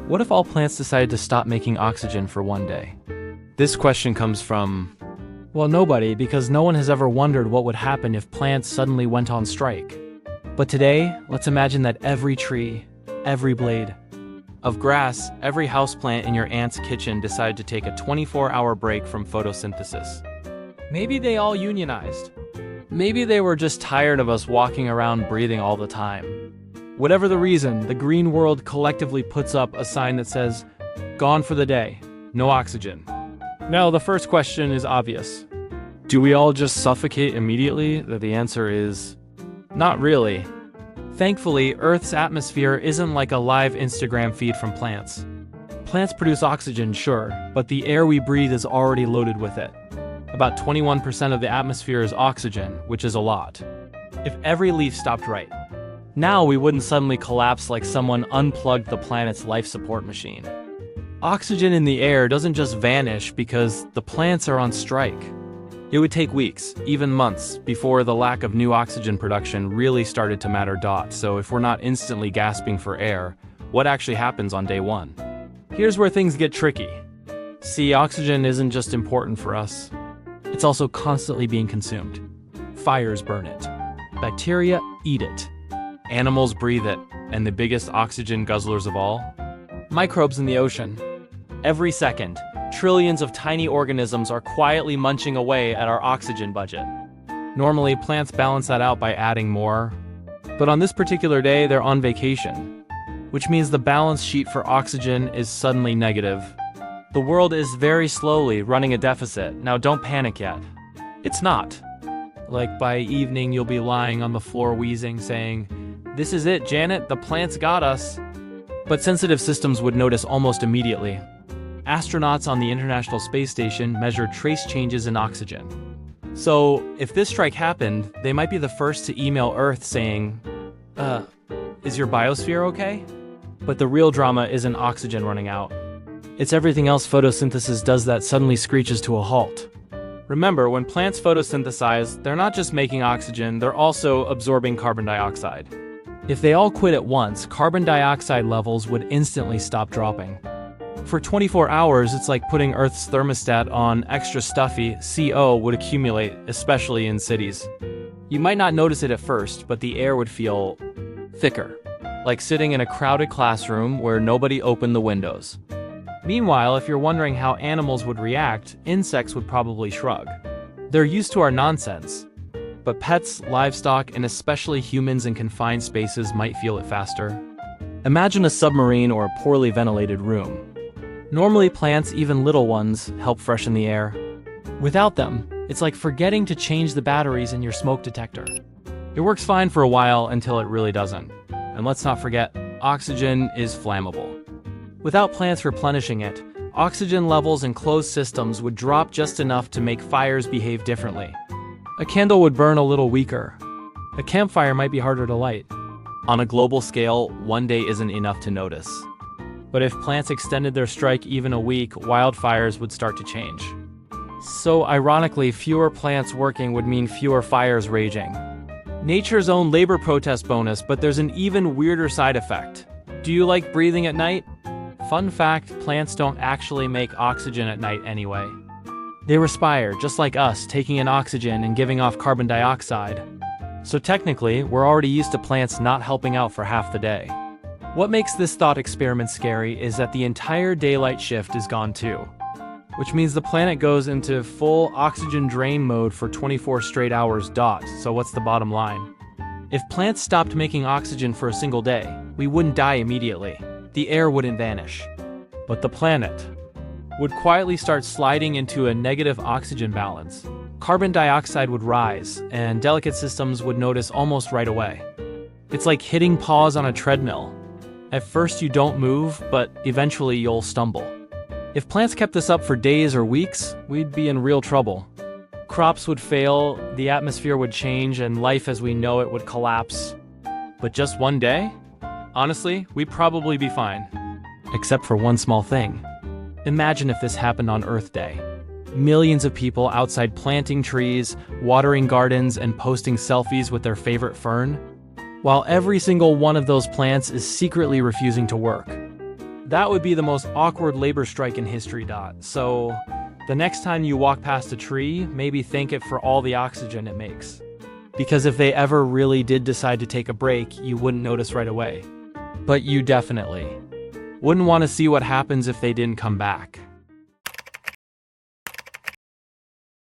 What if all plants decided to stop making oxygen for one day? This question comes from, well, nobody, because no one has ever wondered what would happen if plants suddenly went on strike. But today, let's imagine that every tree, every blade of grass, every houseplant in your aunt's kitchen decided to take a 24-hour break from photosynthesis. Maybe they all unionized. Maybe they were just tired of us walking around breathing all the time. Whatever the reason, the green world collectively puts up a sign that says, "Gone for the day, no oxygen." Now, the first question is obvious. Do we all just suffocate immediately? The answer is, not really. Thankfully, Earth's atmosphere isn't like a live Instagram feed from plants. Plants produce oxygen, sure, but the air we breathe is already loaded with it. About 21% of the atmosphere is oxygen, which is a lot. If every leaf stopped right now, we wouldn't suddenly collapse like someone unplugged the planet's life support machine. Oxygen in the air doesn't just vanish because the plants are on strike. It would take weeks, even months, before the lack of new oxygen production really started to matter. So if we're not instantly gasping for air, what actually happens on day one? Here's where things get tricky. See, oxygen isn't just important for us. It's also constantly being consumed. Fires burn it. Bacteria eat it. Animals breathe it, and the biggest oxygen guzzlers of all? Microbes in the ocean. Every second, trillions of tiny organisms are quietly munching away at our oxygen budget. Normally, plants balance that out by adding more. But on this particular day, they're on vacation, which means the balance sheet for oxygen is suddenly negative. The world is very slowly running a deficit. Now, don't panic yet. It's not. Like by evening, you'll be lying on the floor wheezing, saying, "This is it, Janet, the plants got us." But sensitive systems would notice almost immediately. Astronauts on the International Space Station measure trace changes in oxygen. So, if this strike happened, they might be the first to email Earth saying, is your biosphere okay? But the real drama isn't oxygen running out. It's everything else photosynthesis does that suddenly screeches to a halt. Remember, when plants photosynthesize, they're not just making oxygen, they're also absorbing carbon dioxide. If they all quit at once, carbon dioxide levels would instantly stop dropping. For 24 hours, it's like putting Earth's thermostat on extra stuffy. CO would accumulate, especially in cities. You might not notice it at first, but the air would feel thicker, like sitting in a crowded classroom where nobody opened the windows. Meanwhile, if you're wondering how animals would react, insects would probably shrug. They're used to our nonsense. But pets, livestock, and especially humans in confined spaces might feel it faster. Imagine a submarine or a poorly ventilated room. Normally, plants, even little ones, help freshen the air. Without them, it's like forgetting to change the batteries in your smoke detector. It works fine for a while until it really doesn't. And let's not forget, oxygen is flammable. Without plants replenishing it, oxygen levels in closed systems would drop just enough to make fires behave differently. A candle would burn a little weaker. A campfire might be harder to light. On a global scale, one day isn't enough to notice. But if plants extended their strike even a week, wildfires would start to change. So ironically, fewer plants working would mean fewer fires raging. Nature's own labor protest bonus, but there's an even weirder side effect. Do you like breathing at night? Fun fact, plants don't actually make oxygen at night anyway. They respire, just like us, taking in oxygen and giving off carbon dioxide. So technically, we're already used to plants not helping out for half the day. What makes this thought experiment scary is that the entire daylight shift is gone too, which means the planet goes into full oxygen drain mode for 24 straight hours. So what's the bottom line? If plants stopped making oxygen for a single day, we wouldn't die immediately. The air wouldn't vanish. But the planet would quietly start sliding into a negative oxygen balance. Carbon dioxide would rise, and delicate systems would notice almost right away. It's like hitting pause on a treadmill. At first you don't move, but eventually you'll stumble. If plants kept this up for days or weeks, we'd be in real trouble. Crops would fail, the atmosphere would change, and life as we know it would collapse. But just one day? Honestly, we'd probably be fine. Except for one small thing. Imagine if this happened on Earth Day. Millions of people outside planting trees, watering gardens, and posting selfies with their favorite fern, while every single one of those plants is secretly refusing to work. That would be the most awkward labor strike in history. So, the next time you walk past a tree, maybe thank it for all the oxygen it makes. Because if they ever really did decide to take a break, you wouldn't notice right away. But you definitely wouldn't want to see what happens if they didn't come back.